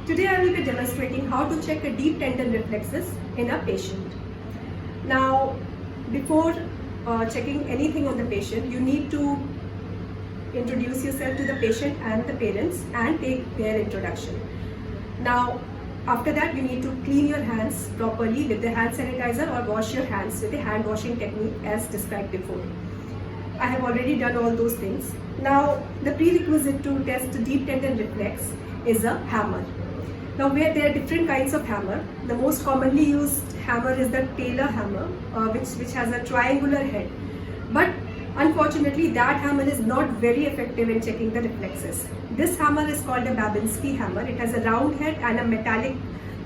Today I will be demonstrating how to check a deep tendon reflexes in a patient. Now, before checking anything on the patient, you need to introduce yourself to the patient and the parents and take their introduction. Now, after that, you need to clean your hands properly with the hand sanitizer or wash your hands with the hand washing technique as described before. I have already done all those things. Now, the prerequisite to test deep tendon reflex is a hammer. Now, where there are different kinds of hammer. The most commonly used hammer is the Patellar hammer, which has a triangular head. But unfortunately, that hammer is not very effective in checking the reflexes. This hammer is called a Babinski hammer. It has a round head and a metallic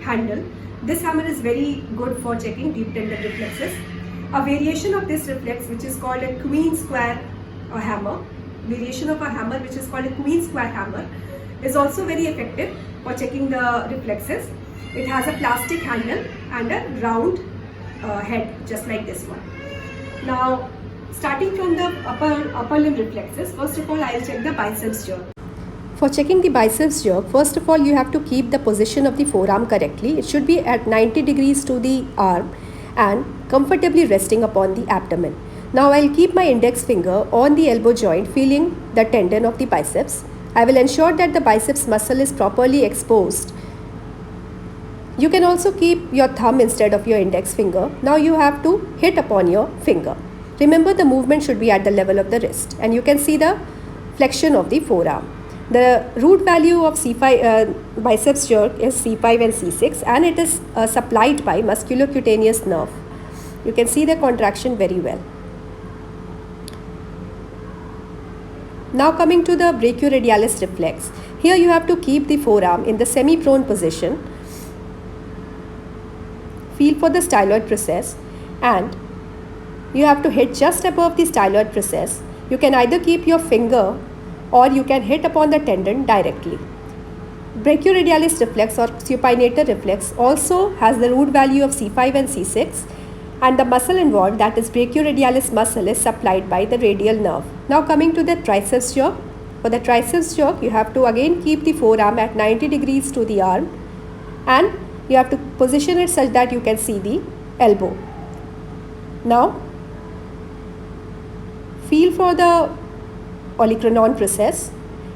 handle. This hammer is very good for checking deep tendon reflexes. A variation of this reflex, which is called a queen square hammer, variation of a hammer which is called a queen square hammer, is also very effective for checking the reflexes. It has a plastic handle and a round head, just like this one. Now, starting from the upper limb reflexes, first of all, I will check the biceps jerk. For checking the biceps jerk, first of all, you have to keep the position of the forearm correctly. It should be at 90 degrees to the arm and comfortably resting upon the abdomen. Now, I'll keep my index finger on the elbow joint, feeling the tendon of the biceps. I will ensure that the biceps muscle is properly exposed. You can also keep your thumb instead of your index finger. Now you have to hit upon your finger. Remember, the movement should be at the level of the wrist, and you can see the flexion of the forearm. The root value of biceps jerk is C5 and C6, and it is supplied by musculocutaneous nerve. You can see the contraction very well. Now coming to the brachioradialis reflex. Here you have to keep the forearm in the semi-prone position. Feel for the styloid process and you have to hit just above the styloid process. You can either keep your finger or you can hit upon the tendon directly. Brachioradialis reflex or supinator reflex also has the root value of C5 and C6, and the muscle involved, that is brachioradialis muscle, is supplied by the radial nerve. Now coming to the triceps jerk. For the triceps jerk, you have to again keep the forearm at 90 degrees to the arm and you have to position it such that you can see the elbow. Now, feel for the olecranon process.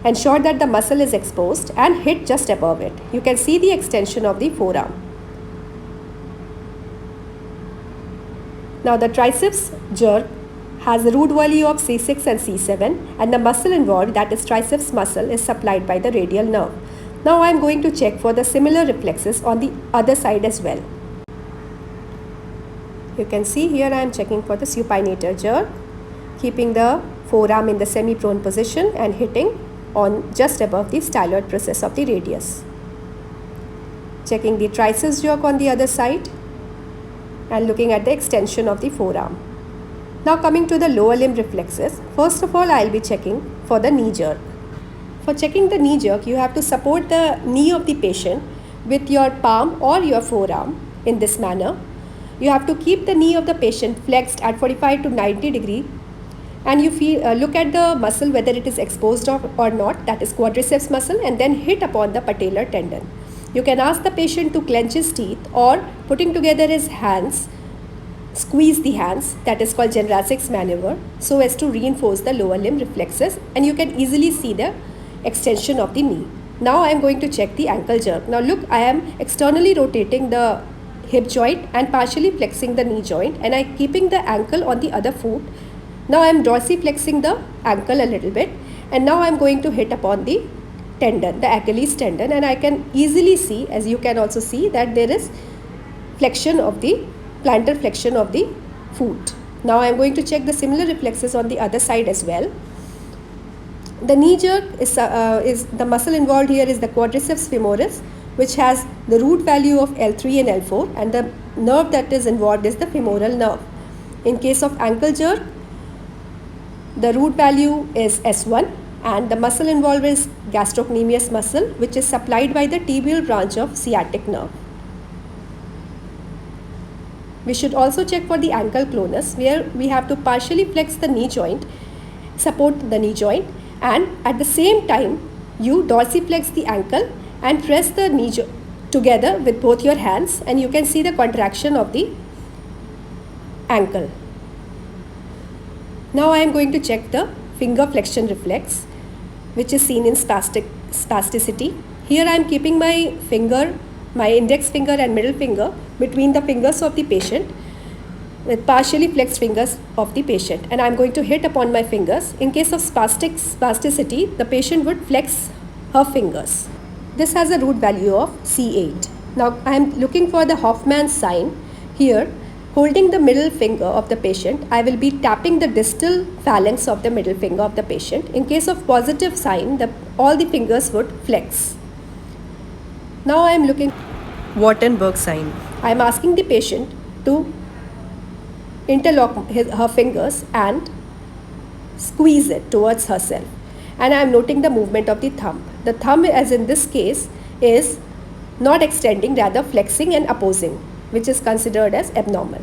Ensure that the muscle is exposed and hit just above it. You can see the extension of the forearm. Now the triceps jerk has a root value of C6 and C7, and the muscle involved, that is triceps muscle, is supplied by the radial nerve. Now I am going to check for the similar reflexes on the other side as well. You can see here I am checking for the supinator jerk, keeping the forearm in the semi-prone position and hitting on just above the styloid process of the radius. Checking the triceps jerk on the other side and looking at the extension of the forearm. Now coming to the lower limb reflexes, first of all I will be checking for the knee jerk. For checking the knee jerk, you have to support the knee of the patient with your palm or your forearm in this manner. You have to keep the knee of the patient flexed at 45 to 90 degree and you look at the muscle whether it is exposed or not, that is quadriceps muscle, and then hit upon the patellar tendon. You can ask the patient to clench his teeth or putting together his hands, squeeze the hands, that is called Jendrassik's maneuver, so as to reinforce the lower limb reflexes, and you can easily see the extension of the knee. Now I am going to check the ankle jerk. Now look, I am externally rotating the hip joint and partially flexing the knee joint, and I am keeping the ankle on the other foot. Now I am dorsiflexing the ankle a little bit, and now I am going to hit upon the tendon, the Achilles tendon, and I can easily see, as you can also see, that there is flexion of the plantar flexion of the foot. Now I am going to check the similar reflexes on the other side as well. The knee jerk is the muscle involved here is the quadriceps femoris, which has the root value of L3 and L4, and the nerve that is involved is the femoral nerve. In case of ankle jerk, the root value is S1 and the muscle involved is gastrocnemius muscle, which is supplied by the tibial branch of sciatic nerve. We should also check for the ankle clonus, where we have to partially flex the knee joint, support the knee joint, and at the same time you dorsiflex the ankle and press the knee together with both your hands, and you can see the contraction of the ankle. Now I am going to check the finger flexion reflex, which is seen in spasticity. Here I am keeping my finger, my index finger and middle finger between the fingers of the patient with partially flexed fingers of the patient, and I am going to hit upon my fingers. In case of spasticity, the patient would flex her fingers. This has a root value of C8. Now I am looking for the Hoffman sign. Here, holding the middle finger of the patient, I will be tapping the distal phalanx of the middle finger of the patient. In case of positive sign, all the fingers would flex. Now I am looking Wartenberg sign. I am asking the patient to interlock her fingers and squeeze it towards herself. And I am noting the movement of the thumb. The thumb, as in this case, is not extending, rather flexing and opposing, which is considered as abnormal.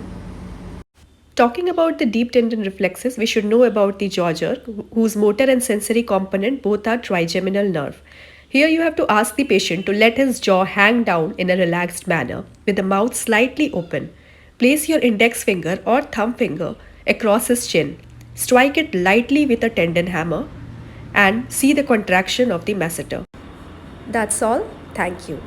Talking about the deep tendon reflexes, we should know about the jaw jerk, whose motor and sensory component both are trigeminal nerve. Here you have to ask the patient to let his jaw hang down in a relaxed manner with the mouth slightly open. Place your index finger or thumb finger across his chin. Strike it lightly with a tendon hammer and see the contraction of the masseter. That's all. Thank you.